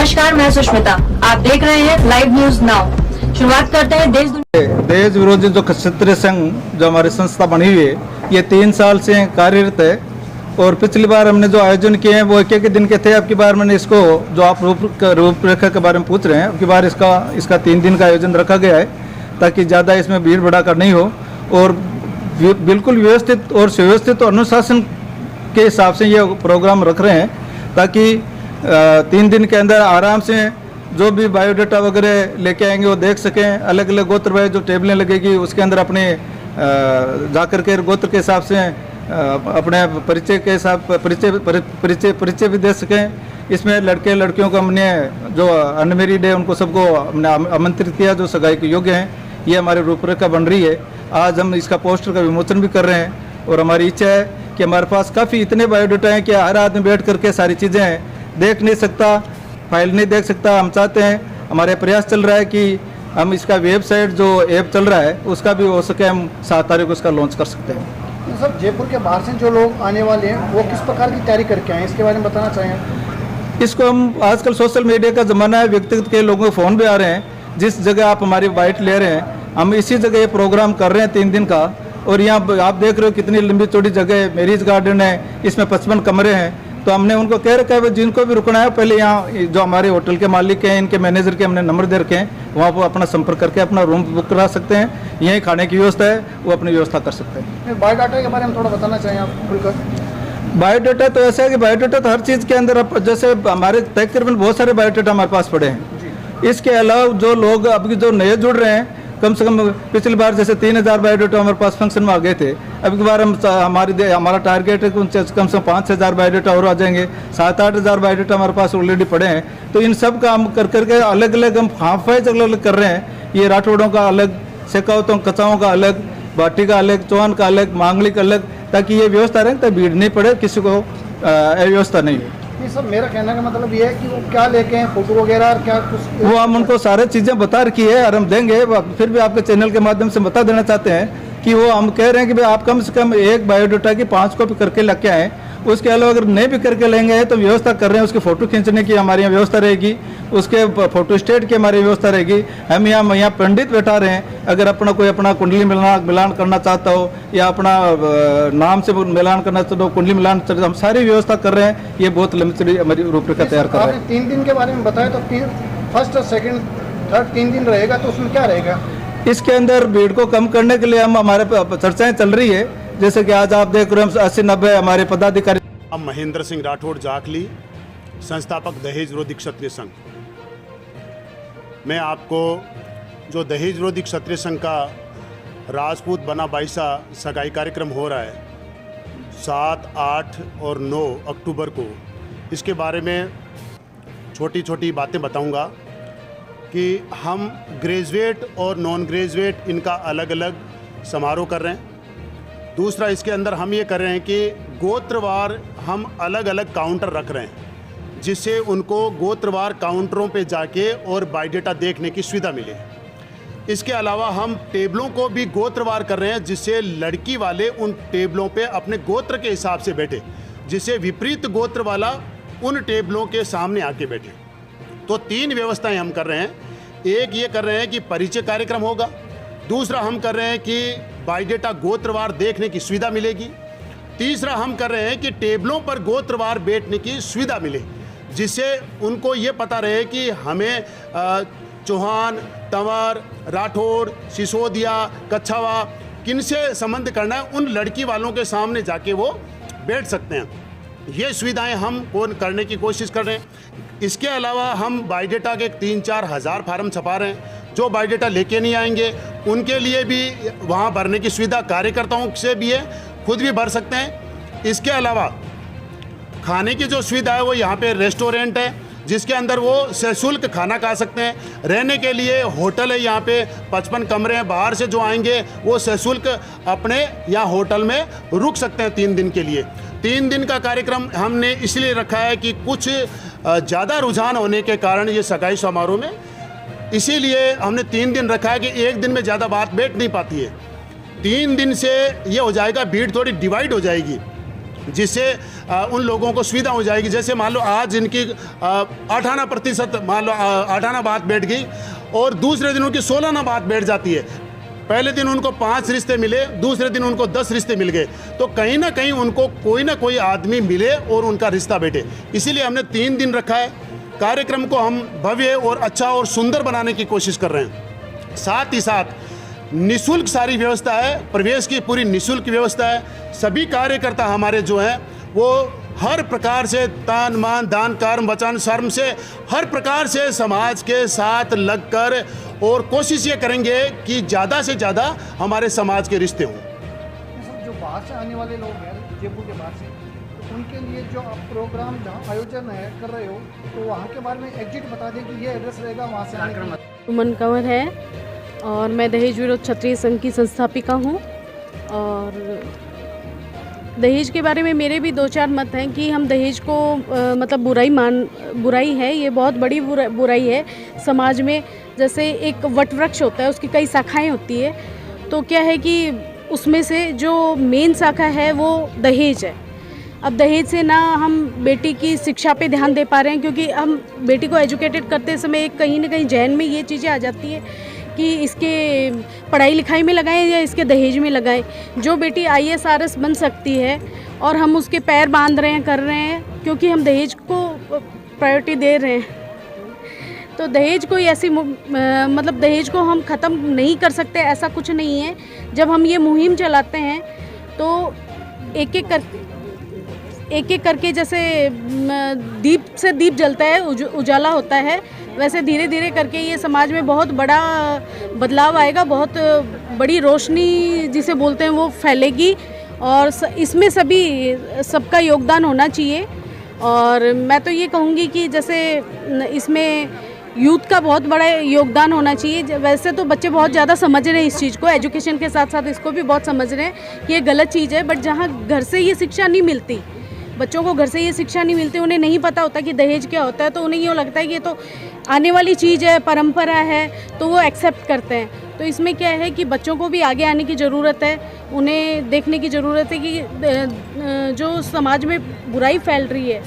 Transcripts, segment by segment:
नमस्कार, मैं सुष्मिता। आप देख रहे हैं लाइव न्यूज नाउ। शुरुआत करते हैं दहेज विरोधी जो क्षत्रिय संघ जो हमारी संस्था बनी हुई है, ये 3 साल से कार्यरत है। और पिछली बार हमने जो आयोजन किए हैं वो एक दिन के थे। अब की बार मैंने इसको जो आप रूपरेखा के बारे में पूछ रहे हैं, अब की बार इसका 3 दिन का आयोजन रखा गया है ताकि ज़्यादा इसमें भीड़ भड़ाका नहीं हो और बिल्कुल व्यवस्थित और सुव्यवस्थित और अनुशासन के हिसाब से ये प्रोग्राम रख रहे हैं ताकि 3 दिन के अंदर आराम से जो भी बायोडाटा वगैरह लेके आएंगे वो देख सकें। अलग अलग गोत्र वाइज जो टेबलें लगेगी उसके अंदर अपने जाकर के गोत्र के हिसाब से अपने परिचय के हिसाब परिचय भी दे सकें। इसमें लड़के लड़कियों को हमने जो अनमेरिड है उनको सबको हमने आमंत्रित किया जो सगाई के योग्य हैं। ये हमारी रूपरेखा बन रही है। आज हम इसका पोस्टर का विमोचन भी कर रहे हैं और हमारी इच्छा है कि हमारे पास काफ़ी इतने बायोडाटा हैं कि हर आदमी बैठ करके सारी चीज़ें देख नहीं सकता, फाइल नहीं देख सकता। हम चाहते हैं, हमारे प्रयास चल रहा है कि हम इसका वेबसाइट जो ऐप चल रहा है उसका भी हो सके हम 7 तारीख को इसका लॉन्च कर सकते हैं। तो सर, जयपुर के बाहर से जो लोग आने वाले हैं वो किस प्रकार की तैयारी करके आए हैं, इसके बारे में बताना चाहें? इसको हम आजकल सोशल मीडिया का ज़माना है, व्यक्तिगत के लोगों के फ़ोन भी आ रहे हैं। जिस जगह आप हमारी बाइट ले रहे हैं हम इसी जगह ये प्रोग्राम कर रहे हैं 3 दिन का। और यहाँ आप देख रहे हो कितनी लंबी चौड़ी जगह है, मैरिज गार्डन है, इसमें 55 कमरे हैं। तो हमने उनको कह रखा है जिनको भी रुकना है पहले यहाँ जो हमारे होटल के मालिक हैं, इनके मैनेजर के हमने नंबर दे रखे हैं, वहाँ पर अपना संपर्क करके अपना रूम बुक करा सकते हैं। यहीं खाने की व्यवस्था है, वो अपनी व्यवस्था कर सकते हैं। बायोडाटा के बारे में थोड़ा बताना चाहिए आप खुलकर। बायोडाटा तो ऐसा है कि बायोडाटा तो हर चीज़ के अंदर जैसे हमारे तकरीबन बहुत सारे बायोडाटा हमारे पास पड़े हैं। इसके अलावा जो लोग अभी जो नए जुड़ रहे हैं, कम से कम पिछली बार जैसे 3000 बायोडाटा हमारे पास फंक्शन में आ गए थे। अब की बार हमारा टारगेट है कि उनसे कम से कम 5000 बायोडाटा और आ जाएंगे। 7-8 हज़ार बायोडाटा हमारे पास ऑलरेडी पड़े हैं। तो इन सब का हम कर करके अलग अलग हम हाफ वाइज अलग अलग कर रहे हैं। ये राठौड़ों का अलग, शेखावतों कचाओं का अलग, भाटी का अलग, चौहान का अलग, मांगलिक अलग, ताकि ये व्यवस्था रहे, ताकि भीड़ नहीं पड़े, किसी को अव्यवस्था नहीं हो। ये सब मेरा कहने का मतलब ये है कि वो क्या लेके हैं, फोटो वगैरह और क्या कुछ, वो हम उनको सारे चीज़ें बता रखी है और हम देंगे। फिर भी आपके चैनल के माध्यम से बता देना चाहते हैं कि वो हम कह रहे हैं कि भाई आप कम से कम एक बायोडाटा की 5 कॉपी करके लेके आएँ। उसके अलावा अगर नहीं भी करके लेंगे तो व्यवस्था कर रहे हैं, उसकी फ़ोटो खींचने की हमारे यहाँ व्यवस्था रहेगी, उसके फोटो स्टेट की हमारी व्यवस्था रहेगी। हम यहाँ पंडित बैठा रहे हैं, अगर कोई अपना कुंडली मिलान करना चाहता हो या अपना नाम से मिलान करना चाहता हो, कुंडली मिलान, हम सारी व्यवस्था कर रहे हैं। ये बहुत लंबी चौड़ी हमारी रूपरेखा तैयार कर रहे हैं। 3 दिन के बारे में बताया, तो फर्स्ट, सेकेंड, थर्ड 3 दिन रहेगा, तो उसमें क्या रहेगा? इसके अंदर भीड़ को कम करने के लिए हम हमारे चर्चाएँ चल रही है। जैसे कि आज आप देख रहे हैं 80-90 हमारे पदाधिकारी। हम महेंद्र सिंह राठौड़ जाखली, संस्थापक दहेज विरोधी क्षत्रिय संघ। मैं आपको जो दहेज विरोधी क्षत्रिय संघ का राजपूत बना बाईसा सगाई कार्यक्रम हो रहा है 7, 8 और 9 अक्टूबर को, इसके बारे में छोटी छोटी बातें बताऊंगा कि हम ग्रेजुएट और नॉन ग्रेजुएट इनका अलग अलग समारोह कर रहे हैं। दूसरा, इसके अंदर हम ये कर रहे हैं कि गोत्रवार हम अलग अलग काउंटर रख रहे हैं जिससे उनको गोत्रवार काउंटरों पे जाके और बायोडाटा देखने की सुविधा मिले। इसके अलावा हम टेबलों को भी गोत्रवार कर रहे हैं जिससे लड़की वाले उन टेबलों पे अपने गोत्र के हिसाब से बैठे, जिससे विपरीत गोत्र वाला उन टेबलों के सामने आके बैठे। तो 3 व्यवस्थाएं हम कर रहे हैं। एक ये कर रहे हैं कि परिचय कार्यक्रम होगा। दूसरा, हम कर रहे हैं कि बायोडाटा गोत्रवार देखने की सुविधा मिलेगी। तीसरा, हम कर रहे हैं कि टेबलों पर गोत्रवार बैठने की सुविधा मिले, जिससे उनको ये पता रहे कि हमें चौहान, तंवर, राठौड़, सिसोदिया, कच्छावा किनसे संबंध करना है, उन लड़की वालों के सामने जाके वो बैठ सकते हैं। ये सुविधाएं हम करने की कोशिश कर रहे हैं। इसके अलावा हम बायोडाटा के 3-4 हज़ार फार्म छपा रहे हैं। जो बायोडाटा लेके नहीं आएंगे उनके लिए भी वहाँ भरने की सुविधा कार्यकर्ताओं से भी है, खुद भी भर सकते हैं। इसके अलावा खाने की जो सुविधा है वो यहाँ पे रेस्टोरेंट है जिसके अंदर वो सशुल्क खाना खा सकते हैं। रहने के लिए होटल है, यहाँ पे 55 कमरे हैं। बाहर से जो आएंगे वो सशुल्क अपने यहाँ होटल में रुक सकते हैं 3 दिन के लिए। 3 दिन का कार्यक्रम हमने इसलिए रखा है कि कुछ ज़्यादा रुझान होने के कारण ये सगाई समारोह में, इसीलिए हमने 3 दिन रखा है कि 1 दिन में ज़्यादा बात बैठ नहीं पाती है। 3 दिन से ये हो जाएगा, भीड़ थोड़ी डिवाइड हो जाएगी। जिससे उन लोगों को सुविधा हो जाएगी। जैसे मान लो आज इनकी 58% मान लो 58 बात बैठ गई और दूसरे दिन उनकी 16 बात बैठ जाती है। पहले दिन उनको 5 रिश्ते मिले, दूसरे दिन उनको 10 रिश्ते मिल गए, तो कहीं ना कहीं उनको कोई ना कोई आदमी मिले और उनका रिश्ता बैठे। इसीलिए हमने 3 दिन रखा है। कार्यक्रम को हम भव्य और अच्छा और सुंदर बनाने की कोशिश कर रहे हैं। साथ ही साथ निःशुल्क सारी व्यवस्था है, प्रवेश की पूरी निःशुल्क व्यवस्था है। सभी कार्यकर्ता हमारे जो हैं वो हर प्रकार से तान मान दान कर्म वचन शर्म से हर प्रकार से समाज के साथ लगकर और कोशिश ये करेंगे कि ज़्यादा से ज़्यादा हमारे समाज के रिश्ते हों। जो बाहर से आने वाले लोग हैं, जयपुर के बाहर से, तो उनके लिए जो आप प्रोग्राम जहाँ आयोजन है कर रहे हो, तो वहाँ के बारे में एग्जिट बता दें कि ये एड्रेस रहेगा वहाँ से आने का। सुमन कंवर है और मैं दहेज विरोध क्षत्रिय संघ की संस्थापिका हूँ। और दहेज के बारे में मेरे भी 2-4 मत हैं कि हम दहेज को मतलब बुराई है, ये बहुत बड़ी बुराई है समाज में। जैसे एक वटवृक्ष होता है, उसकी कई शाखाएं होती है, तो क्या है कि उसमें से जो मेन शाखा है वो दहेज है। अब दहेज से ना हम बेटी की शिक्षा पे ध्यान दे पा रहे हैं, क्योंकि हम बेटी को एजुकेटेड करते समय कहीं ना कहीं जहन में ये चीज़ें आ जाती है कि इसके पढ़ाई लिखाई में लगाएं या इसके दहेज में लगाएं। जो बेटी IAS RS बन सकती है और हम उसके पैर बांध रहे हैं, कर रहे हैं, क्योंकि हम दहेज को प्रायोरिटी दे रहे हैं। तो दहेज कोई ऐसी मतलब दहेज को हम ख़त्म नहीं कर सकते, ऐसा कुछ नहीं है। जब हम ये मुहिम चलाते हैं तो एक एक करके जैसे दीप से दीप जलता है, उजाला होता है, वैसे धीरे धीरे करके ये समाज में बहुत बड़ा बदलाव आएगा, बहुत बड़ी रोशनी जिसे बोलते हैं वो फैलेगी। और इसमें सबका योगदान होना चाहिए। और मैं तो ये कहूँगी कि जैसे इसमें यूथ का बहुत बड़ा योगदान होना चाहिए। वैसे तो बच्चे बहुत ज़्यादा समझ रहे हैं इस चीज़ को, एजुकेशन के साथ साथ इसको भी बहुत समझ रहे हैं कि ये गलत चीज़ है। बट जहाँ घर से ये शिक्षा नहीं मिलती, बच्चों को घर से ये शिक्षा नहीं मिलती, उन्हें नहीं पता होता कि दहेज क्या होता है, तो उन्हें यूँ लगता है कि ये तो आने वाली चीज़ है, परंपरा है, तो वो एक्सेप्ट करते हैं। तो इसमें क्या है कि बच्चों को भी आगे आने की ज़रूरत है, उन्हें देखने की ज़रूरत है कि जो समाज में बुराई फैल रही है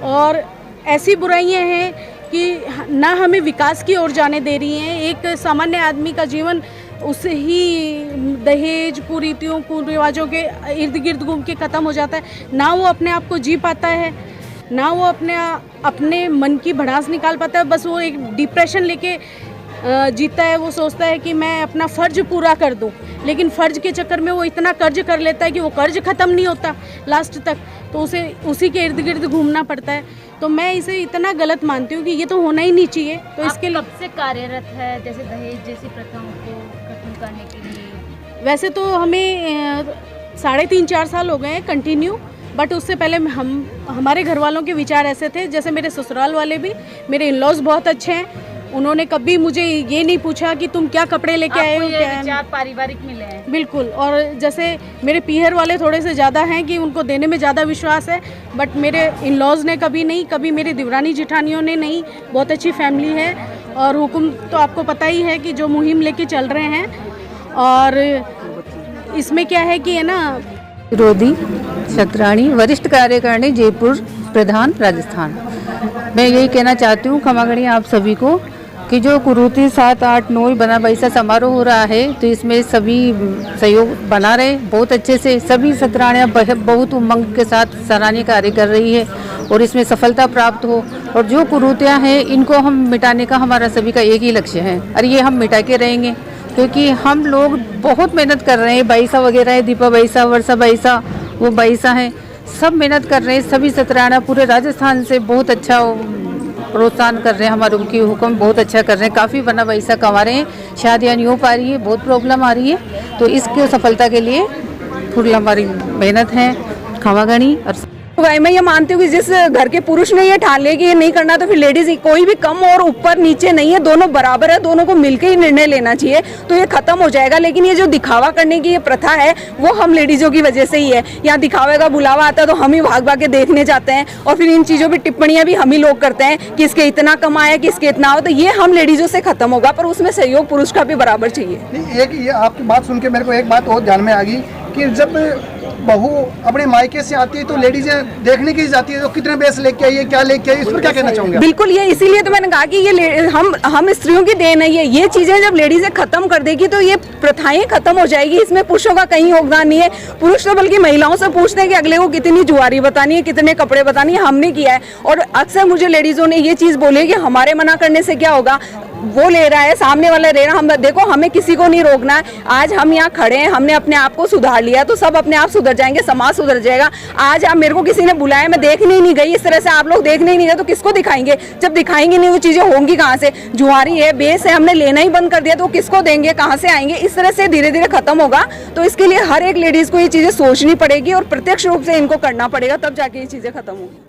और ऐसी बुराइयां हैं कि ना हमें विकास की ओर जाने दे रही हैं। एक सामान्य आदमी का जीवन उससे ही दहेज कुरीतियों कुरिवाजों के इर्द गिर्द घूम के ख़त्म हो जाता है। ना वो अपने आप को जी पाता है, ना वो अपने मन की भड़ास निकाल पाता है। बस वो एक डिप्रेशन लेके जीता है। वो सोचता है कि मैं अपना फ़र्ज पूरा कर दूं, लेकिन फ़र्ज के चक्कर में वो इतना कर्ज कर लेता है कि वो कर्ज ख़त्म नहीं होता लास्ट तक, तो उसे उसी के इर्द गिर्द घूमना पड़ता है। तो मैं इसे इतना गलत मानती हूँ कि ये तो होना ही नहीं चाहिए। तो इसके लिए कब से कार्यरत है जैसे दहेज जैसी प्रथाओं को खत्म करने के लिए? वैसे तो हमें 3.5-4 साल हो गए हैं कंटिन्यू, बट उससे पहले हमारे घर वालों के विचार ऐसे थे। जैसे मेरे ससुराल वाले भी, मेरे इन-लॉज बहुत अच्छे हैं, उन्होंने कभी मुझे ये नहीं पूछा कि तुम क्या कपड़े लेके आए हो, क्या विचार पारिवारिक मिले हैं। बिल्कुल। और जैसे मेरे पीहर वाले थोड़े से ज़्यादा हैं कि उनको देने में ज़्यादा विश्वास है, बट मेरे इन-लॉज ने कभी नहीं, कभी मेरी दिवरानी जिठानियों ने नहीं। बहुत अच्छी फैमिली है और हुक्म तो आपको पता ही है कि जो मुहिम लेके चल रहे हैं। और इसमें क्या है कि है ना, विरोधी छत्राणी वरिष्ठ कार्यकारिणी जयपुर प्रधान राजस्थान। मैं यही कहना चाहती हूँ खमागणी आप सभी को कि जो कुरूति 7, 8, 9 बना बैसा समारोह हो रहा है, तो इसमें सभी सहयोग बना रहे बहुत अच्छे से। सभी छत्राणियाँ बहुत उमंग के साथ सराहनीय कार्य कर रही है और इसमें सफलता प्राप्त हो। और जो कुरूतियाँ हैं इनको हम मिटाने का हमारा सभी का एक ही लक्ष्य है और ये हम मिटा के रहेंगे, क्योंकि हम लोग बहुत मेहनत कर रहे हैं। बाईसा वगैरह है, दीपा बाईसा, वर्षा बाईसा, वो बाईसा है, सब मेहनत कर रहे हैं। सभी छत्राणियाँ पूरे राजस्थान से बहुत अच्छा प्रोत्साहन कर रहे हैं, हमारे उनकी हुक्म बहुत अच्छा कर रहे हैं। काफ़ी बना पैसा कमा रहे हैं, शादियाँ नहीं हो पा रही है, बहुत प्रॉब्लम आ रही है। तो इसके सफलता के लिए पूरी हमारी मेहनत है खमागणी। और भाई मैं ये मानती हूँ कि जिस घर के पुरुष ने ये ठान लिया कि ये नहीं करना, तो फिर लेडीज कोई भी कम और ऊपर नीचे नहीं है, दोनों बराबर है, दोनों को मिलकर ही निर्णय लेना चाहिए, तो ये खत्म हो जाएगा। लेकिन ये जो दिखावा करने की ये प्रथा है वो हम लेडीजों की वजह से ही है। यहाँ दिखावे का बुलावा आता है तो हम ही भाग भाग के देखने जाते हैं और फिर इन चीज़ों पर टिप्पणियाँ भी हम ही लोग करते हैं कि इसके इतना कमाया, कि इसके इतना हो। तो ये हम लेडीजों से खत्म होगा, पर उसमें सहयोग पुरुष का भी बराबर चाहिए। एक ये आपकी बात सुन के मेरे को एक बात और ध्यान में आ गई कि जब बहू अपने मायके से आती है तो लेडीजें देखने के लिए जाती है तो कितने बेस लेके आई है, क्या लेके आई है, इस पर क्या कहना चाहूंगा? बिल्कुल, ये इसीलिए तो मैंने कहा कि ये हम स्त्रियों की देन है। ये चीजें जब लेडीजें खत्म कर देगी तो ये प्रथाएं खत्म हो जाएगी। इसमें पुरुषों का कहीं योगदान नहीं है। पुरुष तो बल्कि महिलाओं से पूछते हैं कि अगले को कितनी जुआरी बतानी है, कितने कपड़े बतानी है, हमने किया है। और अक्सर मुझे लेडीजों ने ये चीज बोली है कि हमारे मना करने से क्या होगा, वो ले रहा है, सामने वाला ले रहा है, हम देखो हमें किसी को नहीं रोकना है। आज हम यहाँ खड़े हैं, हमने अपने आप को सुधार लिया तो सब अपने आप सुधर जाएंगे, समाज सुधर जाएगा। आज आप मेरे को किसी ने बुलाया, मैं देखने ही नहीं गई, इस तरह से आप लोग देखने ही नहीं गए तो किसको दिखाएंगे? जब दिखाएंगे नहीं वो चीजें होंगी कहाँ से? जुआरी है, बेस है, हमने लेना ही बंद कर दिया तो किसको देंगे, कहाँ से आएंगे? इस तरह से धीरे धीरे खत्म होगा। तो इसके लिए हर एक लेडीज को ये चीजें सोचनी पड़ेगी और प्रत्यक्ष रूप से इनको करना पड़ेगा, तब जाके ये चीजें खत्म होंगी।